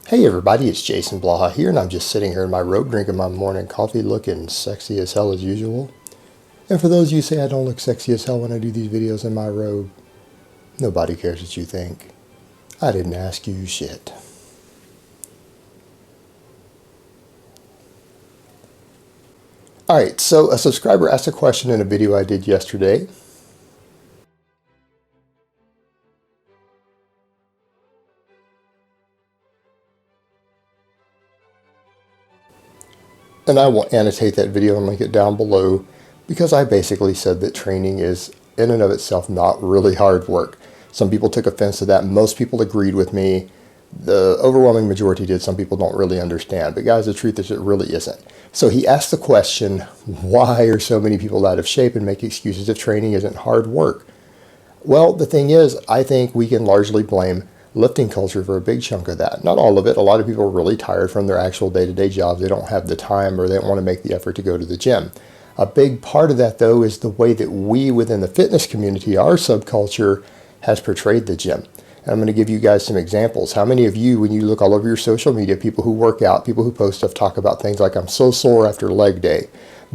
Hey everybody, it's Jason Blaha here, and I'm just sitting here in my robe drinking my morning coffee looking sexy as hell as usual. And for those of you who say I don't look sexy as hell when I do these videos in my robe, nobody cares what you think. I didn't ask you shit. Alright, so a subscriber asked a question in a video I did yesterday. And I will annotate that video and link it down below because I basically said that training is in and of itself not really hard work. Some people took offense to that. Most people agreed with me. The overwhelming majority did. Some people don't really understand. But guys, the truth is it really isn't. So he asked the question, why are so many people out of shape and make excuses if training isn't hard work? Well, the thing is, I think we can largely blame lifting culture for a big chunk of that. Not all of it. A lot of people are really tired from their actual day-to-day jobs. They don't have the time or they don't want to make the effort to go to the gym. A big part of that, though, is the way that we within the fitness community, our subculture, has portrayed the gym. And I'm going to give you guys some examples. How many of you, when you look all over your social media, people who work out, people who post stuff, talk about things like, I'm so sore after leg day,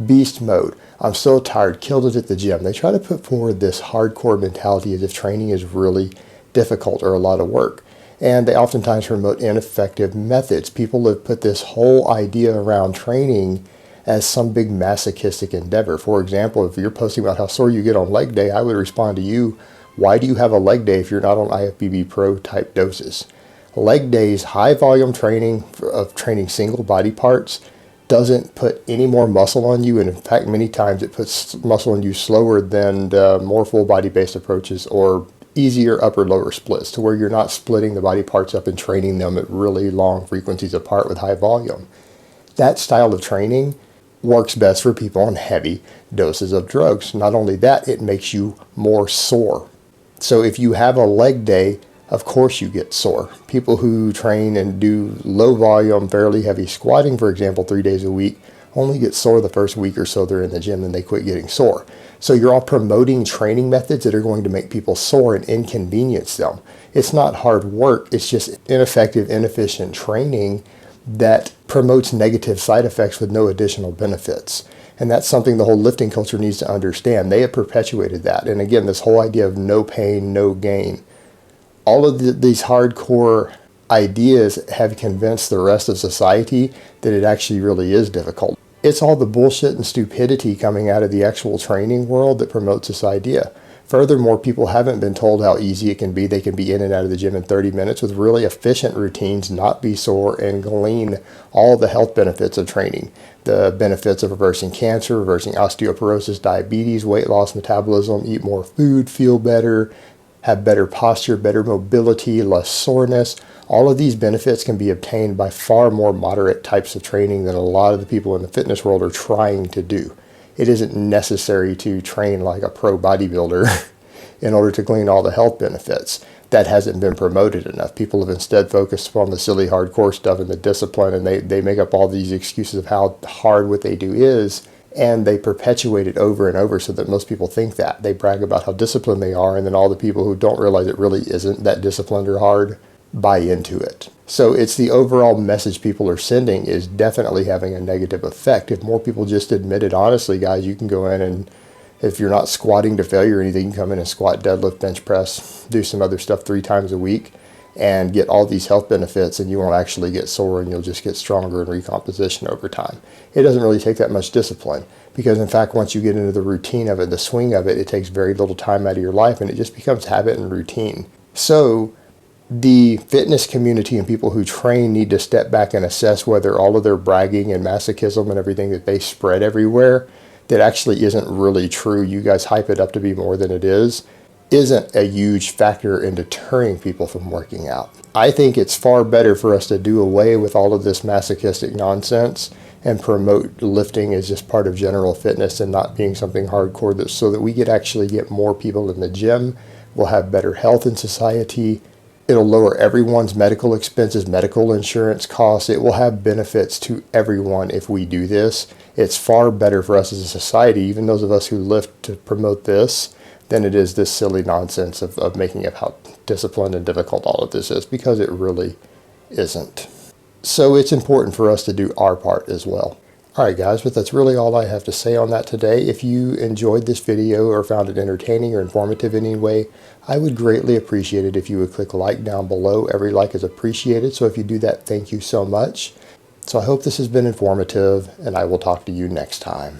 beast mode, I'm so tired, killed it at the gym. They try to put forward this hardcore mentality as if training is really difficult or a lot of work. And they oftentimes promote ineffective methods. People have put this whole idea around training as some big masochistic endeavor. For example, if you're posting about how sore you get on leg day, I would respond to you, why do you have a leg day if you're not on IFBB Pro type doses? Leg days, high volume training of training single body parts doesn't put any more muscle on you, and in fact many times it puts muscle on you slower than more full body based approaches or easier upper lower splits, to where you're not splitting the body parts up and training them at really long frequencies apart with high volume. That style of training works best for people on heavy doses of drugs. Not only that, it makes you more sore. So if you have a leg day, of course you get sore. People who train and do low volume, fairly heavy squatting, for example, 3 days a week, only get sore the first week or so they're in the gym and they quit getting sore. So you're all promoting training methods that are going to make people sore and inconvenience them. It's not hard work, it's just ineffective, inefficient training that promotes negative side effects with no additional benefits. And that's something the whole lifting culture needs to understand. They have perpetuated that. And again, this whole idea of no pain, no gain. All of these hardcore ideas have convinced the rest of society that it actually really is difficult. It's all the bullshit and stupidity coming out of the actual training world that promotes this idea. Furthermore, people haven't been told how easy it can be. They can be in and out of the gym in 30 minutes with really efficient routines, not be sore, and glean all the health benefits of training. The benefits of reversing cancer, reversing osteoporosis, diabetes, weight loss, metabolism, eat more food, feel better, have better posture, better mobility, less soreness. All of these benefits can be obtained by far more moderate types of training than a lot of the people in the fitness world are trying to do. It isn't necessary to train like a pro bodybuilder in order to glean all the health benefits. That hasn't been promoted enough. People have instead focused on the silly hardcore stuff and the discipline, and they make up all these excuses of how hard what they do is, and they perpetuate it over and over so that most people think that. They brag about how disciplined they are, and then all the people who don't realize it really isn't that disciplined or hard buy into it. So it's the overall message people are sending is definitely having a negative effect. If more people just admit it honestly, guys, you can go in and if you're not squatting to failure or anything, you can come in and squat, deadlift, bench press, do some other stuff 3 times a week and get all these health benefits, and you won't actually get sore and you'll just get stronger in recomposition over time. It doesn't really take that much discipline because, in fact, once you get into the routine of it, the swing of it, it takes very little time out of your life and it just becomes habit and routine. So the fitness community and people who train need to step back and assess whether all of their bragging and masochism and everything that they spread everywhere that actually isn't really true, you guys hype it up to be more than it is, isn't a huge factor in deterring people from working out. I think it's far better for us to do away with all of this masochistic nonsense and promote lifting as just part of general fitness and not being something hardcore, so that we could actually get more people in the gym. We'll have better health in society. It'll lower everyone's medical expenses, medical insurance costs. It will have benefits to everyone if we do this. It's far better for us as a society, even those of us who lift, to promote this than it is this silly nonsense of making it how disciplined and difficult all of this is, because it really isn't. So it's important for us to do our part as well. Alright guys, but that's really all I have to say on that today. If you enjoyed this video or found it entertaining or informative in any way, I would greatly appreciate it if you would click like down below. Every like is appreciated, so if you do that, thank you so much. So I hope this has been informative, and I will talk to you next time.